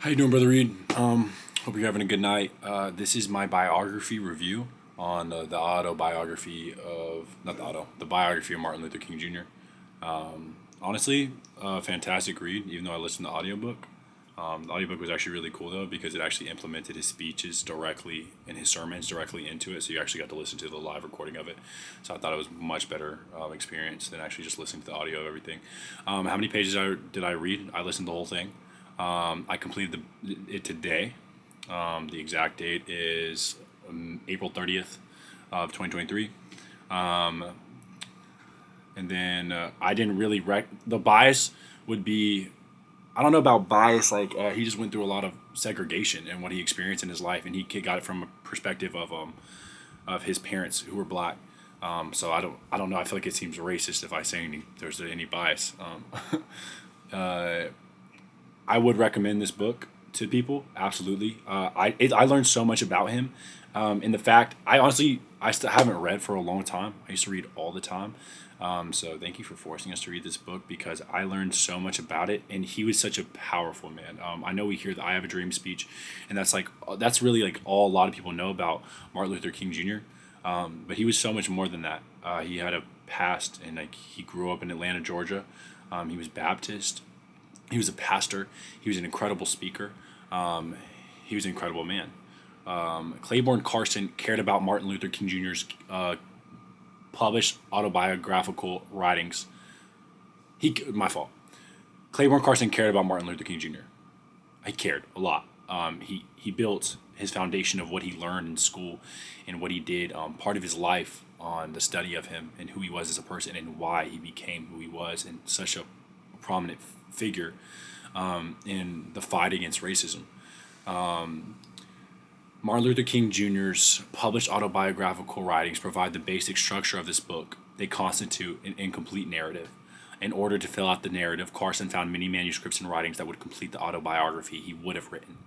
How you doing, Brother Reed? Hope you're having a good night. This is my biography review on the autobiography of not the auto, the biography of Martin Luther King Jr. Honestly, a fantastic read. Even though I listened to the audiobook, the audiobook was actually really cool though because it actually implemented his speeches directly and his sermons directly into it. So you actually got to listen to the live recording of it. So I thought it was a much better experience than actually just listening to the audio of everything. How many pages did I read? I listened to the whole thing. I completed it today. The exact date is April 30th of 2023. Um, and then I didn't really the bias would be, I don't know about bias. Like he just went through a lot of segregation and what he experienced in his life, and he got it from a perspective of his parents who were black. So I don't know. I feel like it seems racist if I say there's any bias. I would recommend this book to people. Absolutely. I learned so much about him. In the fact, I still haven't read for a long time. I used to read all the time. So thank you for forcing us to read this book because I learned so much about it, and he was such a powerful man. I know we hear the "I Have a Dream" speech, and that's really like all a lot of people know about Martin Luther King Jr. But he was so much more than that. He had a past, and like he grew up in Atlanta, Georgia. He was Baptist. He was a pastor. He was an incredible speaker. He was an incredible man. Claiborne Carson cared about Martin Luther King Jr.'s published autobiographical writings. My fault. Claiborne Carson cared about Martin Luther King Jr. He cared a lot. He built his foundation of what he learned in school and what he did, part of his life on the study of him and who he was as a person and why he became who he was and such a prominent figure in the fight against racism. Martin Luther King Jr.'s published autobiographical writings provide the basic structure of this book. They constitute an incomplete narrative. In order to fill out the narrative, Carson found many manuscripts and writings that would complete the autobiography he would have written,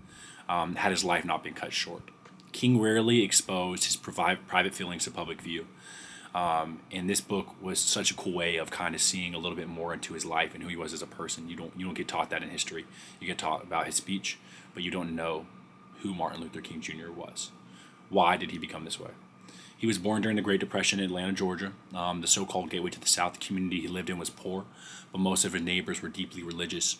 had his life not been cut short. King rarely exposed his private feelings to public view. And this book was such a cool way of kind of seeing a little bit more into his life and who he was as a person. You don't get taught that in history. You get taught about his speech, but you don't know who Martin Luther King Jr. was. Why did he become this way? He was born during the Great Depression in Atlanta, Georgia. The so-called gateway to the South. The community he lived in was poor, but most of his neighbors were deeply religious.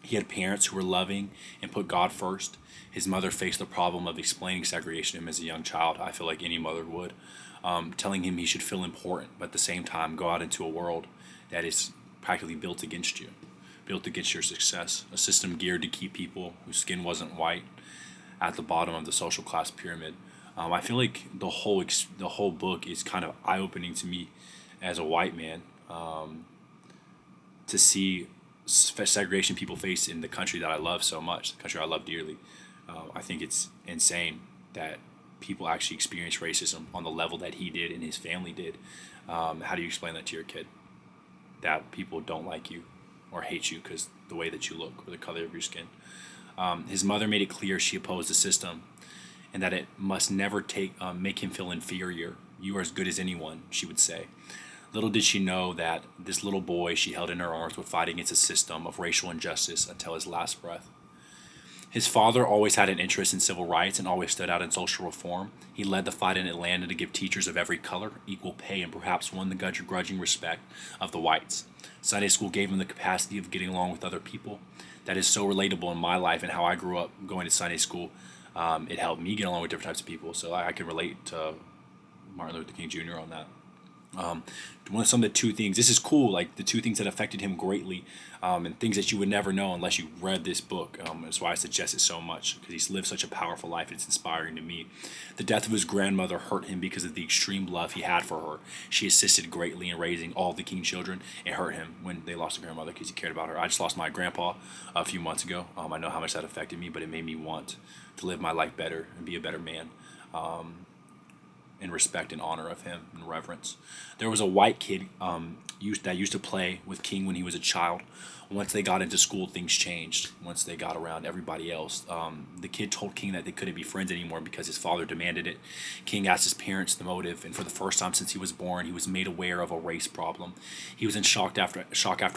He had parents who were loving and put God first. His mother faced the problem of explaining segregation to him as a young child. I feel like any mother would, telling him he should feel important, but at the same time go out into a world that is practically built against you, built against your success. A system geared to keep people whose skin wasn't white at the bottom of the social class pyramid. I feel like the whole book is kind of eye opening to me as a white man, to see segregation people face in the country that I love so much, the country I love dearly. I think it's insane that people actually experience racism on the level that he did and his family did. How do you explain that to your kid? That people don't like you or hate you because the way that you look or the color of your skin. His mother made it clear she opposed the system and that it must never make him feel inferior. You are as good as anyone, she would say. Little did she know that this little boy she held in her arms would fight against a system of racial injustice until his last breath. His father always had an interest in civil rights and always stood out in social reform. He led the fight in Atlanta to give teachers of every color equal pay and perhaps won the grudging respect of the whites. Sunday school gave him the capacity of getting along with other people. That is so relatable in my life and how I grew up going to Sunday school. It helped me get along with different types of people, so I can relate to Martin Luther King Jr. on that. Some of the two things. This is cool. Like the two things that affected him greatly, and things that you would never know unless you read this book. That's why I suggest it so much because he's lived such a powerful life. It's inspiring to me. The death of his grandmother hurt him because of the extreme love he had for her. She assisted greatly in raising all the King children. It hurt him when they lost a grandmother because he cared about her. I just lost my grandpa a few months ago. I know how much that affected me, but it made me want to live my life better and be a better man. In respect and honor of him and reverence. There was a white kid that used to play with King when he was a child. Once they got into school, things changed. Once they got around everybody else, the kid told King that they couldn't be friends anymore because his father demanded it. King asked his parents the motive, and for the first time since he was born, he was made aware of a race problem. He was in shock after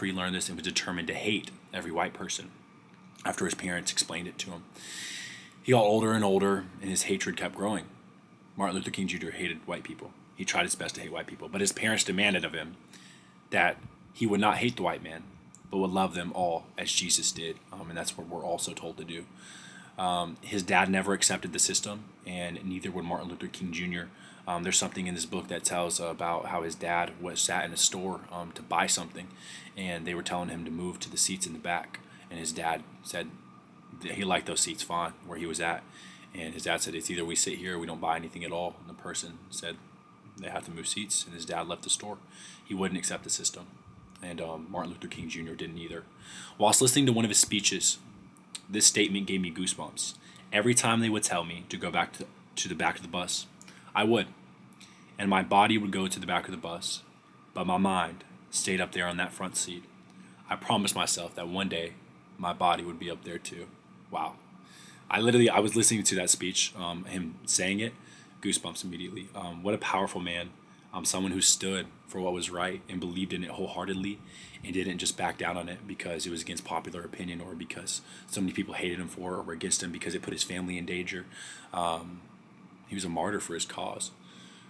he learned this and was determined to hate every white person. after his parents explained it to him. He got older and older, and his hatred kept growing. Martin Luther King Jr. hated white people. He tried his best to hate white people, but his parents demanded of him that he would not hate the white man, but would love them all as Jesus did, and that's what we're also told to do. His dad never accepted the system, and neither would Martin Luther King Jr. There's something in this book that tells about how his dad was sat in a store to buy something, and they were telling him to move to the seats in the back, and his dad said that he liked those seats fine where he was at, and his dad said it's either we sit here or we don't buy anything at all. And the person said they have to move seats, and his dad left the store. He wouldn't accept the system, and Martin Luther King Jr. didn't either. Whilst listening to one of his speeches, this statement gave me goosebumps. Every time they would tell me to go back to the back of the bus, I would. And my body would go to the back of the bus, but my mind stayed up there on that front seat. I promised myself that one day my body would be up there too. Wow. I was listening to that speech, him saying it, goosebumps immediately. What a powerful man. Someone who stood for what was right and believed in it wholeheartedly and didn't just back down on it because it was against popular opinion or because so many people hated him for it or were against him because it put his family in danger. He was a martyr for his cause.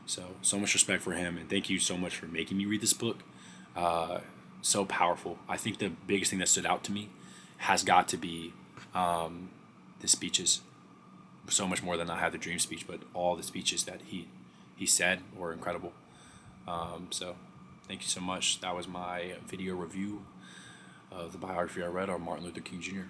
So much respect for him, and thank you so much for making me read this book. So powerful. I think the biggest thing that stood out to me has got to be the speeches. So much more than I had the dream speech, but all the speeches that he said were incredible. So thank you so much. That was my video review of the biography I read on Martin Luther King Jr.